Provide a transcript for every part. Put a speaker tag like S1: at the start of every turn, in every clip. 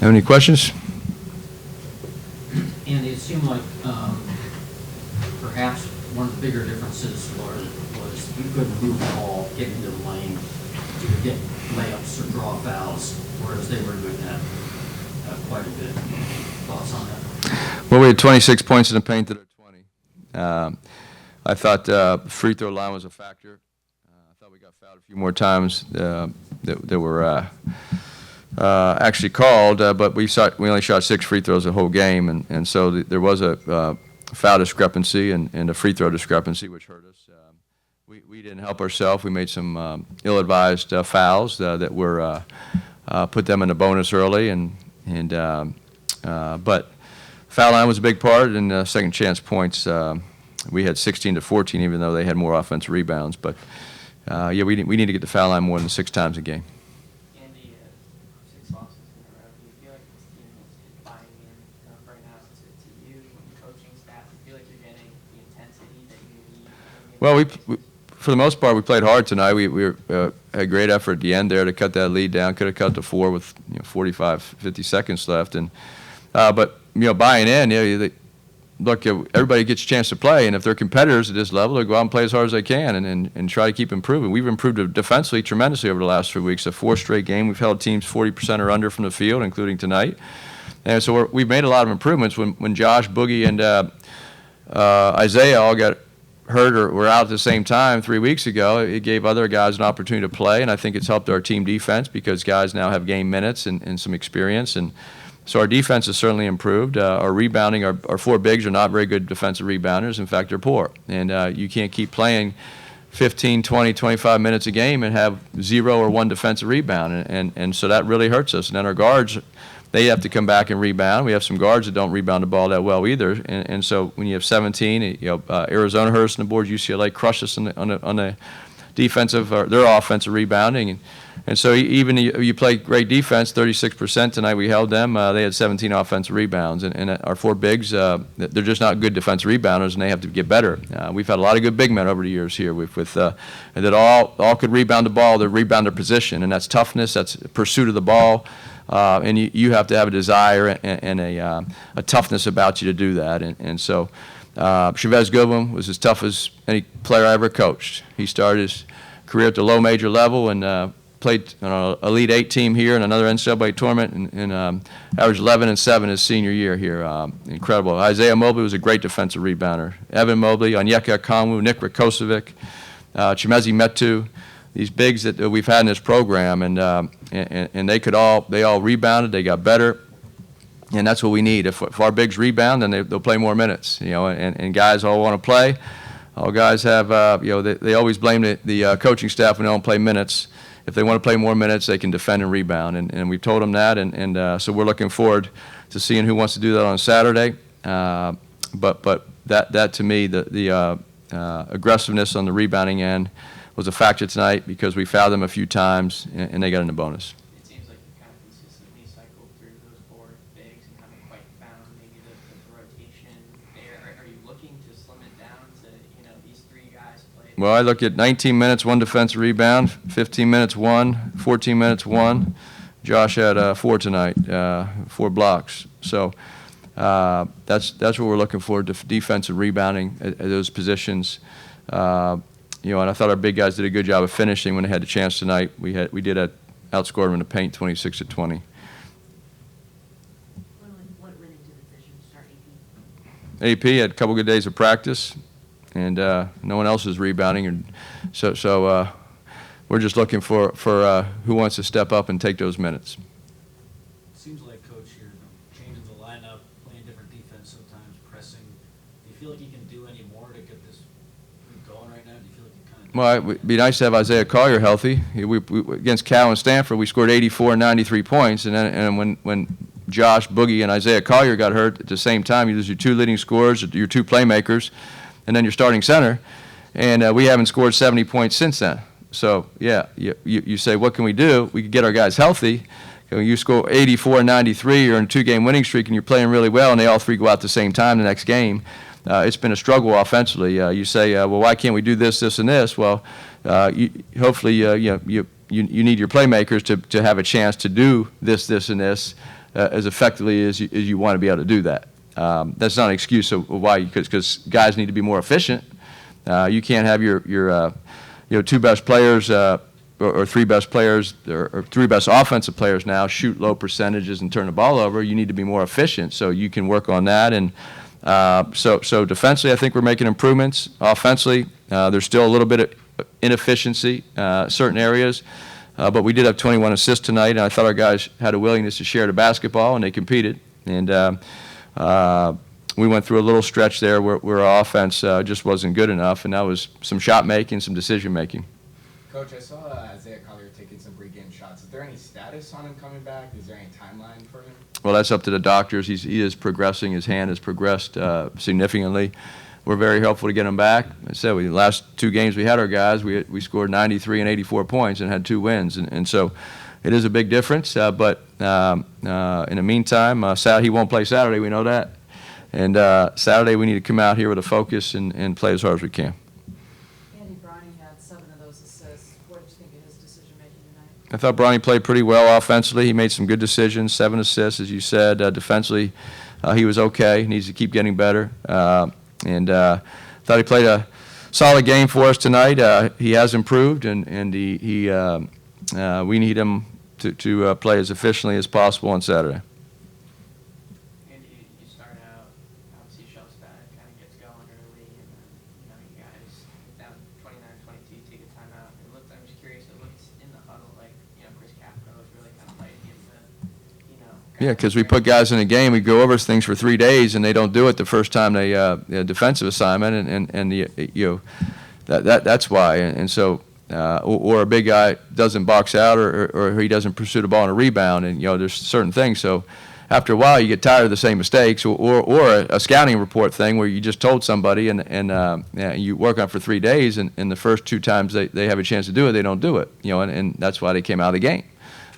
S1: Have any questions?
S2: And it seemed like perhaps one of the bigger differences was you couldn't move the ball, get into the lane, to get layups or draw fouls, whereas they were doing that quite a bit. Thoughts on that?
S1: Well, we had 26 points in the paint to their 20. I thought free throw line was a factor. I thought we got fouled a few more times that were actually called, but we only shot 6 free throws the whole game, and so there was a foul discrepancy and a free throw discrepancy, which hurt us. We didn't help ourselves. We made some ill-advised fouls that were put them in the bonus early, but foul line was a big part, and second chance points. We had 16 to 14, even though they had more offensive rebounds. But yeah, we need to get the foul line more than 6 times a game.
S3: And the 6 losses in a row, do you feel like this team is buying in right now to you and the coaching staff? Do you feel like you're getting the intensity that you need?
S1: Well, we for the most part, we played hard tonight. We had a great effort at the end there to cut that lead down. Could have cut to 4 with 45, 50 seconds left. And but buying in, look, everybody gets a chance to play, and if they're competitors at this level, they go out and play as hard as they can and try to keep improving. We've improved defensively tremendously over the last 3 weeks. A 4th straight game, we've held teams 40% or under from the field, including tonight. And so we've made a lot of improvements. When Josh, Boogie, and Oziyah all got hurt or were out at the same time 3 weeks ago, it gave other guys an opportunity to play, and I think it's helped our team defense because guys now have game minutes and some experience. And so our defense has certainly improved. Our rebounding, our 4 bigs are not very good defensive rebounders. In fact, they're poor. And you can't keep playing 15, 20, 25 minutes a game and have 0 or 1 defensive rebound. And so that really hurts us. And then our guards, they have to come back and rebound. We have some guards that don't rebound the ball that well either. And so when you have 17, Arizona hurt us on the board, UCLA crushed us on the defensive, or their offensive rebounding. And so even you play great defense, 36% tonight we held them. They had 17 offensive rebounds. And our 4 bigs, they're just not good defensive rebounders, and they have to get better. We've had a lot of good big men over the years here that all could rebound the ball, they rebound their position. And that's toughness, that's pursuit of the ball. And you have to have a desire and a toughness about you to do that. And so Chavez Goodwin was as tough as any player I ever coached. He started his career at the low major level and played on an Elite 8 team here in another NCAA tournament and averaged 11 and 7 his senior year here. Incredible. Isaiah Mobley was a great defensive rebounder. Evan Mobley, Onyeka Okongwu, Nick Rakocevic, Chimezi Metu. These bigs that we've had in this program, and they all rebounded. They got better, and that's what we need. If our bigs rebound, then they'll play more minutes. And guys all want to play. All guys have they always blame the coaching staff when they don't play minutes. If they want to play more minutes, they can defend and rebound, and we've told them that, and so we're looking forward to seeing who wants to do that on Saturday. But that to me, the aggressiveness on the rebounding end was a factor tonight because we fouled them a few times and they got in the bonus.
S3: It seems like you've kind of consistently cycled through those 4 bigs and haven't quite found maybe the rotation there. Are you looking to slim it down to these 3 guys play?
S1: Well, I look at 19 minutes, 1 defensive rebound, 15 minutes, 1, 14 minutes, 1. Josh had 4 tonight, 4 blocks. So that's what we're looking for, defensive rebounding at those positions. And I thought our big guys did a good job of finishing when they had the chance tonight. We did outscore them in the paint 26 to 20.
S4: What went into the decision to start
S1: AP had a couple good days of practice, and no one else is rebounding. And so we're just looking for who wants to step up and take those minutes.
S5: Seems like, Coach, you're changing the lineup, playing different defense sometimes, pressing. Do you feel like you can do any more to get this going right now? Do you feel like you kind of...
S1: Well, it'd be nice to have Isaiah Collier healthy. We against Cal and Stanford, we scored 84 and 93 points, and when Josh, Boogie, and Isaiah Collier got hurt at the same time, you lose your 2 leading scorers, your 2 playmakers, and then your starting center, and we haven't scored 70 points since then. So, yeah, you say, what can we do? We could get our guys healthy. You score 84 and 93, you're in a 2-game winning streak, and you're playing really well, and they all 3 go out at the same time the next game. It's been a struggle offensively. You say, well, why can't we do this, this, and this? Well, hopefully you need your playmakers to have a chance to do this, this, and this as effectively as you want to be able to do that. That's not an excuse of why, because guys need to be more efficient. You can't have your two best players or three best players or three best offensive players now shoot low percentages and turn the ball over. You need to be more efficient, so you can work on that. And so defensively, I think we're making improvements. Offensively, there's still a little bit of inefficiency certain areas, but we did have 21 assists tonight, and I thought our guys had a willingness to share the basketball, and they competed. And we went through a little stretch there where our offense just wasn't good enough, and that was some shot making, some decision making.
S6: Coach, I saw Oziyah Collier taking some pregame shots. Is there any status on him coming back? Is there any timeline for him?
S1: Well, that's up to the doctors. He is progressing. His hand has progressed significantly. We're very hopeful to get him back. I said, the last 2 games we had our guys, we scored 93 and 84 points and had 2 wins. And so it is a big difference. But in the meantime, he won't play Saturday. We know that. And Saturday we need to come out here with a focus and play as hard as we can.
S4: Andy Bronny had 7 of those assists. What did you think of his decision-making tonight?
S1: I thought Bronny played pretty well offensively. He made some good decisions, 7 assists, as you said. Defensively, he was okay. He needs to keep getting better. And thought he played a solid game for us tonight. He has improved, and we need him to play as efficiently as possible on Saturday.
S3: Andy, you start out, obviously Shelstad kind of gets going early, and then, you guys down 29-22, take a timeout. I'm just curious, it looks in the huddle like, Chris Capco is really kind of lighting into,
S1: Yeah, because we put guys in a game, we go over things for 3 days, and they don't do it the first time they defensive assignment, and that's why. And so, or a big guy doesn't box out, or he doesn't pursue the ball on a rebound, and there's certain things. So, after a while, you get tired of the same mistakes, or a scouting report thing where you just told somebody, and you work on it for 3 days, and the first 2 times they have a chance to do it, they don't do it. And that's why they came out of the game.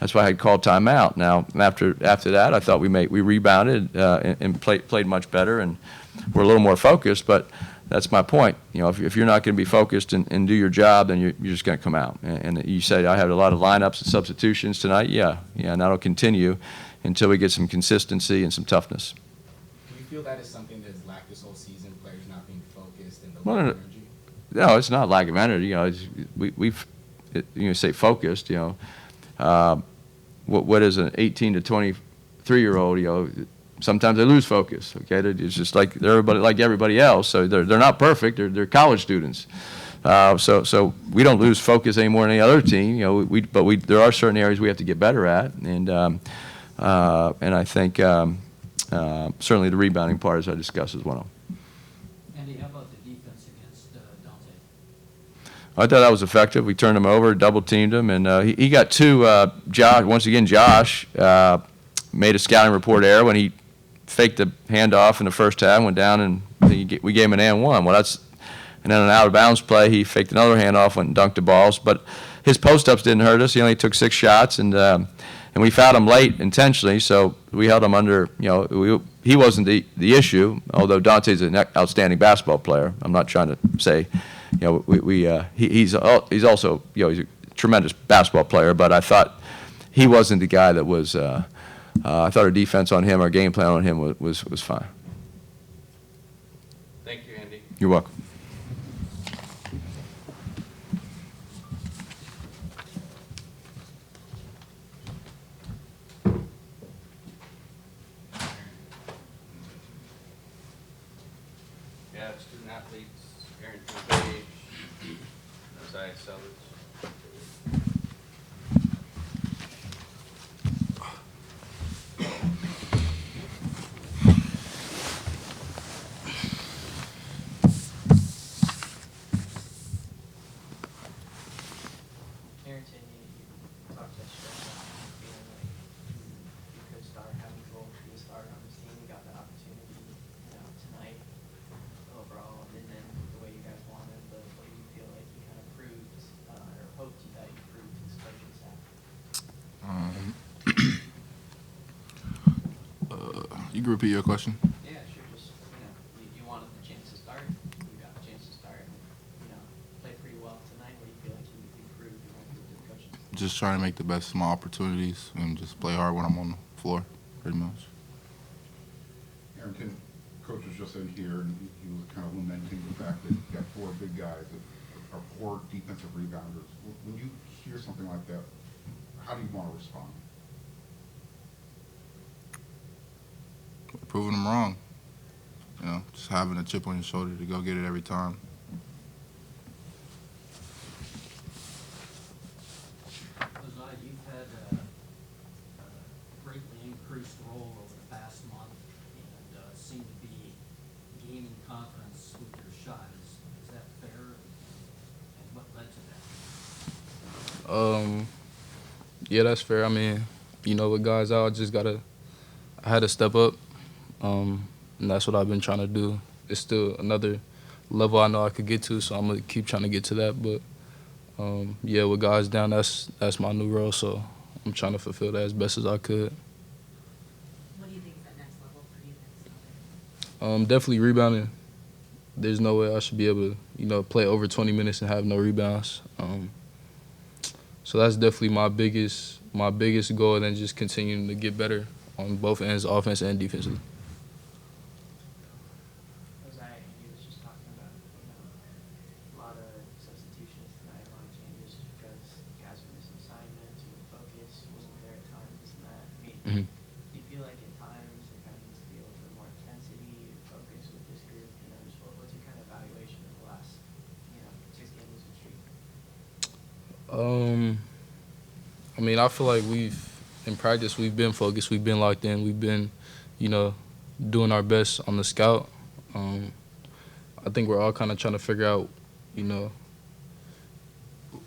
S1: That's why I had called timeout. Now, after that, I thought we rebounded and played much better, and we're a little more focused. But that's my point. If you're not going to be focused and do your job, then you're just going to come out. And you said I had a lot of lineups and substitutions tonight. Yeah, and that'll continue until we get some consistency and some toughness.
S6: Do you feel that is something that has lacked this whole season? Players not being focused and the
S1: Well,
S6: lack of energy.
S1: No, it's not lack of energy. We've say focused. What is an 18 to 23-year-old? Sometimes they lose focus. Okay, it's just like everybody else. So they're not perfect. They're college students. So we don't lose focus any more than any other team. But there are certain areas we have to get better at, and I think certainly the rebounding part, as I discussed, is one of them.
S2: Andy, how about the defense against Dante?
S1: I thought that was effective. We turned him over, double-teamed him, and he got 2. Josh made a scouting report error when he faked the handoff in the first half, went down, and we gave him an and one. And then an out-of-bounds play, he faked another handoff, went and dunked the balls. But his post-ups didn't hurt us. He only took 6 shots, and we fouled him late intentionally, so we held him under. He wasn't the issue, although Dante's an outstanding basketball player. I'm not trying to say, he's also he's a tremendous basketball player, but I thought he wasn't the guy that was. I thought our defense on him, our game plan on him was fine.
S6: Thank you, Andy.
S1: You're welcome.
S7: Yeah, student athletes, Arrinten, Oziyah Sellers.
S3: Arrinten, you talked about stress, feeling like you could start having goals, be a starter on this team. You got the opportunity, tonight overall, and then the way you guys wanted, but what do you feel like you kind of proved, or hoped that you proved to this coaching staff?
S8: You can repeat your question.
S3: Yeah, sure. Just you wanted the chance to start. You got the chance to start. And, played pretty well tonight. What do you feel like you improved and went through the coaching?
S8: Just trying to make the best of my opportunities and just play hard when I'm on the floor. pretty much.
S9: Arrinten, coach was just in here, and he was kind of lamenting the fact that you've got 4 big guys that are poor defensive rebounders. When you hear something like that, how do you want to respond?
S8: Proving them wrong. You know, just having a chip on your shoulder to go get it every time.
S2: Oziyah, you've had a greatly increased role over the past month and seem to be gaining confidence with your shot. Is that fair? And what led to that?
S10: Yeah, that's fair. I mean, you know, with guys out, I had to step up, and that's what I've been trying to do. It's still another level I know I could get to, so I'm gonna keep trying to get to that. But yeah, with guys down, that's my new role, so I'm trying to fulfill that as best as I could.
S4: What do you think is that next level for you?
S10: Definitely rebounding. There's no way I should be able to, you know, play over 20 minutes and have no rebounds. So that's definitely my biggest goal, and then just continuing to get better on both ends, offense and defensively.
S3: Oziyah, he was just talking about, you know, a lot of substitutions tonight, a lot of changes because guys were missing assignments, or focus wasn't there at times, and that. I mean,
S10: Mhm.
S3: do you feel like at times there kind of needs to be a little bit more intensity or focus with this group? You know, just what's your kind of evaluation of the last, you know, 6-game losing streak?
S10: I mean, I feel like in practice, we've been focused, we've been locked in, we've been, you know, doing our best on the scout. I think we're all kind of trying to figure out, you know,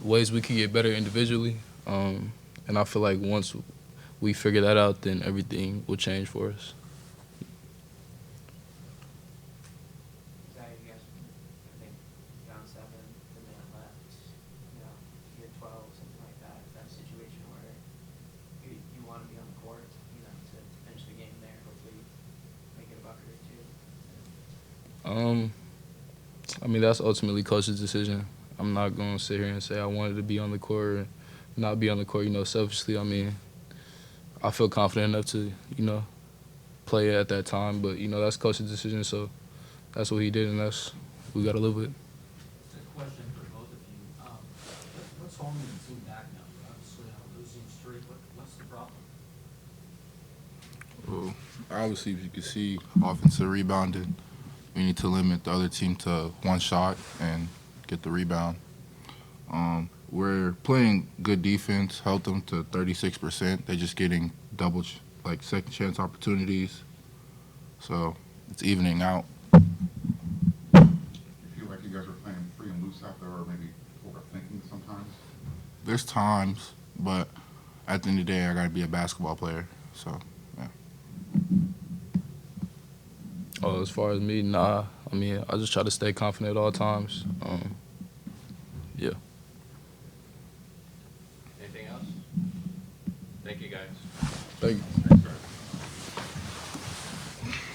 S10: ways we can get better individually. And I feel like once we figure that out, then everything will change for us.
S3: Oziyah, you guys, I think, down 7, the minute left, you know, you had 12, something like that. Is that a situation where you want to be on the court, you know, to finish the game there, hopefully make it a bucket or 2?
S10: I mean, that's ultimately coach's decision. I'm not going to sit here and say I wanted to be on the court or not be on the court, you know, selfishly. I mean, I feel confident enough to, you know, play at that time. But, you know, that's coach's decision, so that's what he did, and that's we got to live with.
S2: It's a question for both of you. What's holding the team back now? You're obviously on a losing streak. What's the problem?
S8: Well, obviously, if you can see offensive rebounding, we need to limit the other team to 1 shot and get the rebound. We're playing good defense, held them to 36%. They're just getting second chance opportunities. So it's evening out.
S9: Do you feel like you guys are playing free and loose out there, or maybe overthinking sometimes?
S8: There's times, but at the end of the day, I got to be a basketball player. So, yeah.
S10: Oh, as far as me, nah. I mean, I just try to stay confident at all times. Yeah.
S7: Anything else? Thank you, guys.
S10: Thank you.